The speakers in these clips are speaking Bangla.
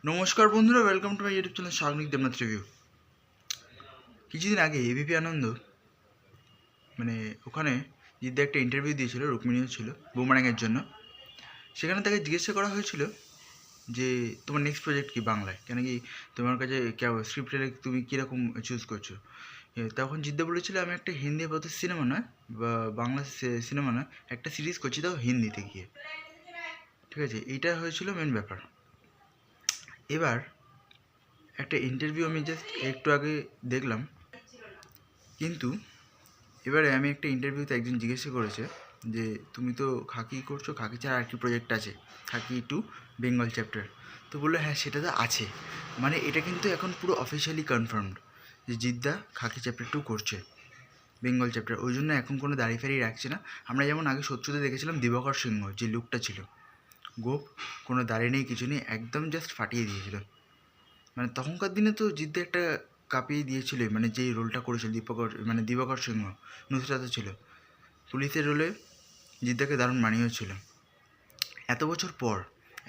নমস্কার বন্ধুরা, welcome to my YouTube channel Sagnik Debnath review. কিছুদিন আগে এবিপি আনন্দ ওখানে জিদ্দা একটা ইন্টারভিউ দিয়েছিল, রুক্মিণীও ছিল বুমারাংয়ের জন্য। সেখানে তাকে জিজ্ঞাসা করা হয়েছিল যে তোমার নেক্সট প্রজেক্ট কি বাংলায়, কেন কি তোমার কাছে স্ক্রিপ্টের তুমি কীরকম চুজ করছো। তখন জিদ্দা বলেছিল আমি একটা হিন্দি আপাতত সিনেমা নয় বা বাংলা সিনেমা নয়, একটা সিরিজ করছি, তাও হিন্দিতে গিয়ে। ঠিক আছে, এইটা হয়েছিল মেন ব্যাপার। এবার একটা ইন্টারভিউ আমি জাস্ট একটু আগে দেখলাম, কিন্তু এবারে আমি একটা ইন্টারভিউতে একজন জিজ্ঞাসা করেছে যে তুমি তো খাকি করছো, খাকি ছাড়া আর কি প্রজেক্ট আছে, খাকি 2 বেঙ্গল চ্যাপ্টার। তো বললো হ্যাঁ সেটা তো আছে, এটা কিন্তু এখন পুরো অফিসিয়ালি কনফার্মড যে জিদ্দা খাকি চ্যাপ্টার 2 করছে, বেঙ্গল চ্যাপ্টার। ওই জন্য এখন কোনো দাঁড়িয়ে ফাড়িয়ে রাখছে না। আমরা যেমন আগে শত্রুতে দেখেছিলাম দিবাকর সিংহ, যে লুকটা ছিল গোপ, কোনো দাঁড়িয়ে নেই কিছু নেই, একদম জাস্ট ফাটিয়ে দিয়েছিল। তখনকার দিনে তো জিদ্দা একটা কাঁপিয়ে দিয়েছিল, যেই রোলটা করেছিল দিবাকর সিংহ, নুসরাত ছিল পুলিশের রোলে, জিদ্দাকে দারুণ মানিয়েছিল। এত বছর পর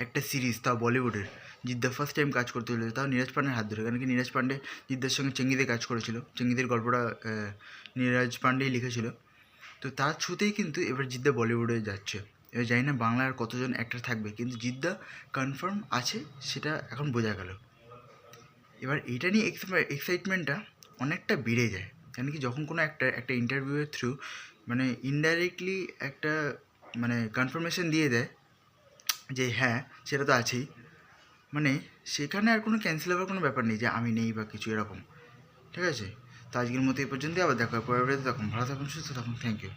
একটা সিরিজ, তাও বলিউডের, জিদ্দা ফার্স্ট টাইম কাজ করতে হলো, তাও নীরাজ পান্ডের হাত ধরে। কারণ কি নীরাজ পান্ডে জিদ্দার সঙ্গে চেঙ্গিতে কাজ করেছিল, চেঙ্গিদের গল্পটা নীরাজ পান্ডেই লিখেছিল। তো তার থ্রুতেই কিন্তু এবার জিদ্দা বলিউডে যাচ্ছে। এবার জানি না বাংলার কতজন অ্যাক্টর থাকবে, কিন্তু জিদ্দা কনফার্ম আছে, সেটা এখন বোঝা গেল। এবার এটা নিয়ে এক্সাইটমেন্টটা অনেকটা বেড়ে যায়। কেন কি যখন কোনো একটা ইন্টারভিউয়ের থ্রু ইনডাইরেক্টলি একটা কনফার্মেশন দিয়ে দেয় যে হ্যাঁ সেটা তো আছেই, সেখানে আর কোনো ক্যান্সেল হওয়ার কোনো ব্যাপার নেই যে আমি নেই বা কিছু এরকম। ঠিক আছে, তো আজকের মতো এই পর্যন্তই। আবার দেখা হবে পরের ভিডিওতে। তখন ভালো থাকুন, সুস্থ থাকুন, থ্যাংক ইউ।